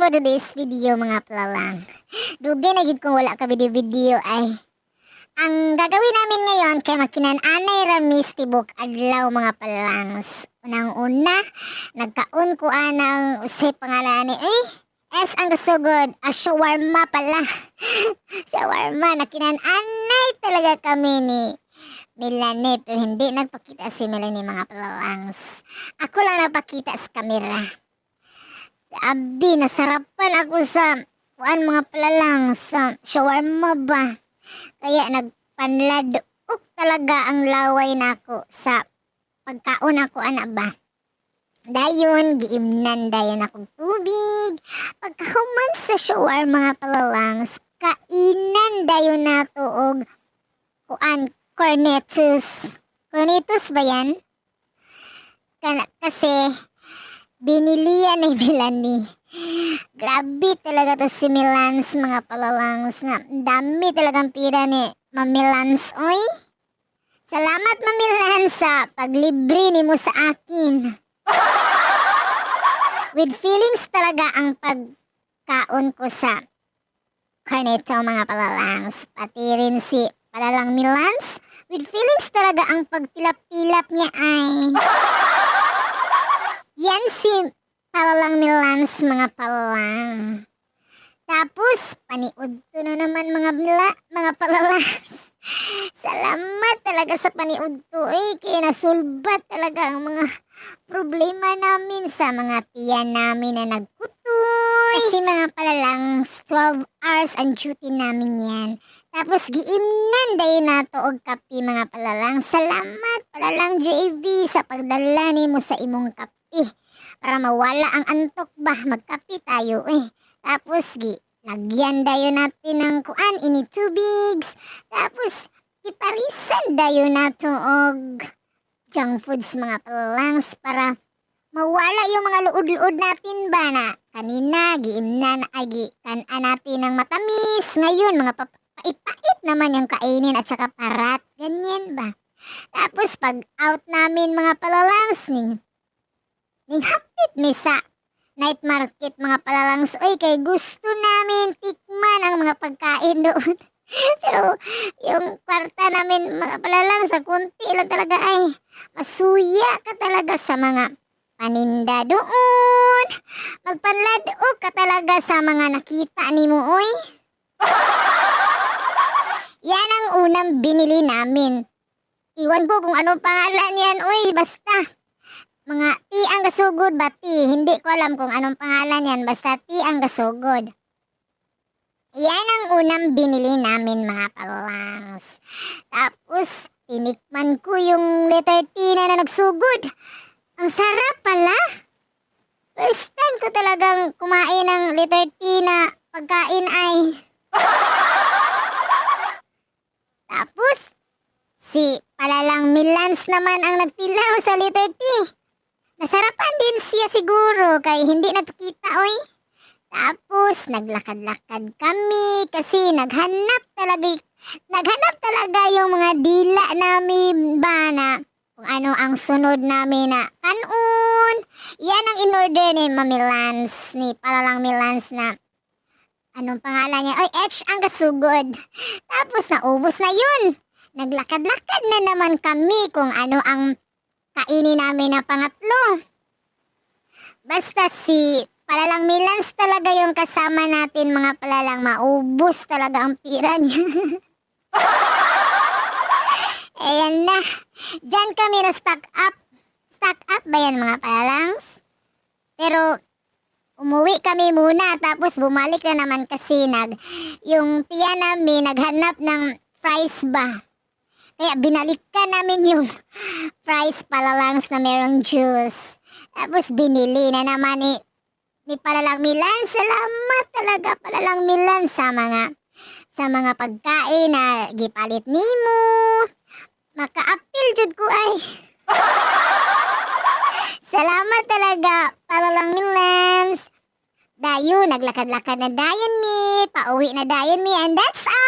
for today's video mga palalang. Dugay na gid kung wala ka video ay. Ang gagawin namin ngayon kay makinan-anay ramis tibok adlaw mga palangs. Unang-una, nagkaon ko anang usay pangalan ni S ang gasugod, shawarma pala. Shawarma, nakinan-anay talaga kami ni Melanie, pero hindi nagpakita si Melanie mga palalangs. Ako lang nagpakita sa kamera. Abi, nasarapan ako sa mga palalang sa shawarma ba. Kaya nagpanladok talaga ang laway nako sa pagkaon ako anak ba. Dayon, giimnan dayon akong tubig. Pagkahuman sa shawarma mga palalangs, kainan dayon nato og cornetus. Cornetus ba yan? Kasi binilian ni Melanie. Grabe talaga to si Milans mga palalangs nga. Dami talagang pira ni Mamilans. Oy, salamat Mamilans sa paglibre ni mo sa akin. With feelings talaga ang pagkaon ko sa corneto mga palalangs. Pati rin si Palalang Milans. With feelings talaga ang pagtilap-tilap niya ay. Yan si Palalang Milans mga palalang. Tapos paniud ko na naman mga palalangs. Salamat talaga sa paniud ko kaya nasulbat talaga ang mga problema namin sa mga tiyan namin na nagkutoy. Kasi mga palalangs 12 hours ang duty namin yan. Tapos giimnan dayon nato og kape mga palalang. Salamat Palalang JV sa pagdala nimo sa imong kape. Para mawala ang antok ba, magkape tayo Tapos lagyan dayon natin ng ini tubigs. Tapos iparisan dayon nato og junk foods mga palalangs para mawala yung mga luod-luod natin ba na kanina giimnan kanan natin ng matamis. Ngayon mga pait naman yung kainin at saka parat. Ganyan ba? Tapos pag out namin mga palalangs ning hapit mi sa night market mga palalangs. Kay gusto namin tikman ang mga pagkain doon. Pero yung kwarta namin mga palalangs sa kunti lang talaga masuya ka talaga sa mga paninda doon. Magpanladok ka talaga sa mga nakita ni mo Yan ang unang binili namin. Iwan ko kung anong pangalan yan basta mga tiang gasugod ba hindi ko alam kung anong pangalan yan, basta tiang gasugod. Yan ang unang binili namin mga palalangs. Tapos tinikman ko yung letter T na nagsugod. Ang sarap pala. First time ko talagang kumain ng letter T na pagkain Tapos si Palalang Milans naman ang nagtilaw sa letter T. Nasarapan din siya siguro kay hindi nagkita Tapos naglakad-lakad kami kasi naghanap talaga yung mga dila namin ba na kung ano ang sunod namin na kanon. Yan ang in-order ni Mamilans, ni Palalang Milans na anong pangalan niya? H ang gasugod. Tapos naubos na yun. Naglakad-lakad na naman kami kung ano ang kainin namin na pangatlo. Basta si Palalang Milans talaga yung kasama natin mga palalang. Maubos talaga ang pira niya. Ayan na. Diyan kami na stock up. Stock up ba yan mga palalangs? Pero umuwi kami muna tapos bumalik na naman kasi yung tiya namin naghanap ng fries ba. Kaya binalikan namin yung fries palalangs na merong juice. Tapos binili na naman ni Palalang Milan. Salamat talaga Palalang Milan sa mga pagkain na gipalit nimo. Maka-apil jud ko Salamat talaga Palalang Milans. Dayon naglakad-lakad na dayon mi, pauwi na dayon mi, and that's all.